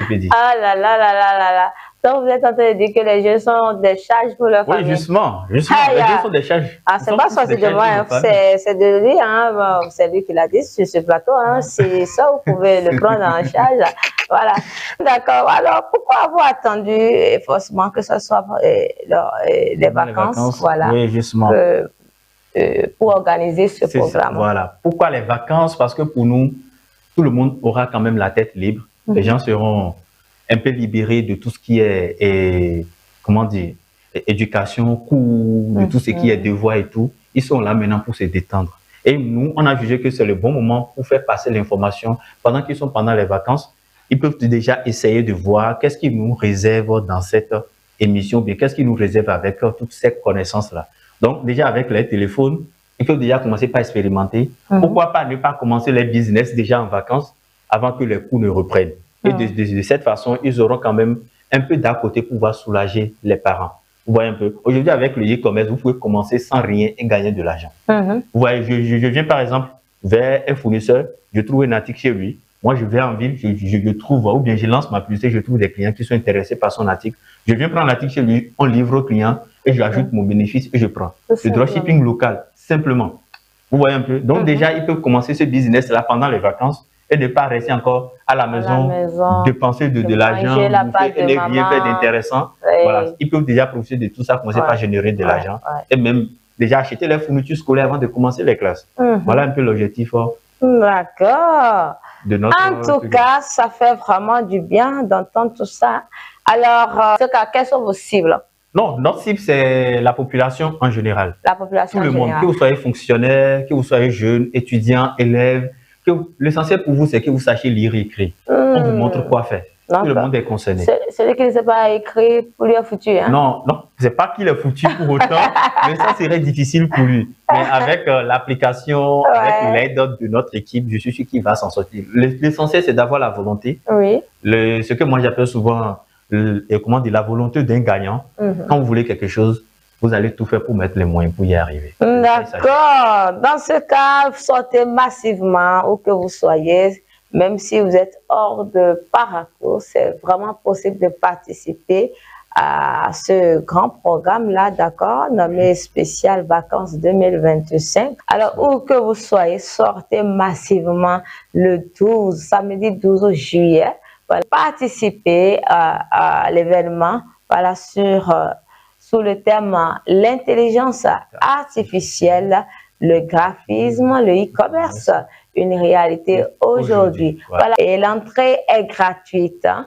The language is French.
tu peux dire. Ah là là là là là là. Donc vous êtes en train de dire que les jeunes sont des charges pour leur famille. Oui, justement, les jeunes sont des charges. Ah, c'est pas sorti de moi, hein, c'est de lui, hein, bon, c'est lui qui l'a dit sur ce plateau, hein, c'est ça, vous pouvez le prendre en charge. Voilà. D'accord. Alors, pourquoi avoir attendu forcément que ce soit les vacances, voilà, oui, justement. Pour organiser ce programme? Voilà. Pourquoi les vacances? Parce que pour nous, tout le monde aura quand même la tête libre. Les gens seront un peu libérés de tout ce qui est comment dire, éducation, cours, de tout ce qui est devoir et tout. Ils sont là maintenant pour se détendre. Et nous, on a jugé que c'est le bon moment pour faire passer l'information. Pendant qu'ils sont pendant les vacances, ils peuvent déjà essayer de voir qu'est-ce qu'ils nous réservent dans cette émission, bien qu'est-ce qu'ils nous réservent avec toutes ces connaissances-là. Donc, déjà avec les téléphones, ils peuvent déjà commencer par expérimenter. Pourquoi pas ne pas commencer les business déjà en vacances avant que les cours ne reprennent. Et de cette façon, ils auront quand même un peu d'à côté pour pouvoir soulager les parents. Vous voyez un peu. Aujourd'hui, avec le e-commerce, vous pouvez commencer sans rien et gagner de l'argent. Vous voyez, je viens par exemple vers un fournisseur, je trouve un article chez lui. Moi, je vais en ville, je trouve, ou bien je lance ma publicité, je trouve des clients qui sont intéressés par son article. Je viens prendre l'article chez lui, on livre au client et je ajoute mon bénéfice et je prends. Le dropshipping local, simplement. Vous voyez un peu. Donc déjà, ils peuvent commencer ce business-là pendant les vacances et ne pas rester encore à la maison, dépenser de l'argent, et ne rien faire d'intéressant. Voilà. Ils peuvent déjà profiter de tout ça, commencer par générer de l'argent et même déjà acheter les fournitures scolaires avant de commencer les classes. Voilà un peu l'objectif. D'accord. En tout cas, ça fait vraiment du bien d'entendre tout ça. Alors, quelles sont vos cibles? Non, notre cible, c'est la population en général. La population tout le monde, que vous soyez fonctionnaire, que vous soyez jeune, étudiant, élève, l'essentiel pour vous, c'est que vous sachiez lire et écrire. On vous montre quoi faire. Tout le monde est concerné. Celui qui ne sait pas écrire, pour lui est foutu. Hein? Non, non, c'est pas qu'il est foutu pour autant, mais ça serait difficile pour lui. Mais avec l'application, avec l'aide de notre équipe, je suis sûr qu'il va s'en sortir. L'essentiel, c'est d'avoir la volonté. Oui. Ce que moi j'appelle souvent, comment dire, la volonté d'un gagnant. Quand vous voulez quelque chose, vous allez tout faire pour mettre les moyens pour y arriver. D'accord. Dans ce cas, sortez massivement où que vous soyez. Même si vous êtes hors de Paracourt, c'est vraiment possible de participer à ce grand programme-là, d'accord, nommé Spécial Vacances 2025. Alors, où que vous soyez, sortez massivement le 12, samedi 12 juillet. Voilà, participer à l'événement, voilà, sous le thème l'intelligence artificielle, le graphisme, le e-commerce, une réalité aujourd'hui. Voilà. Et l'entrée est gratuite. Hein.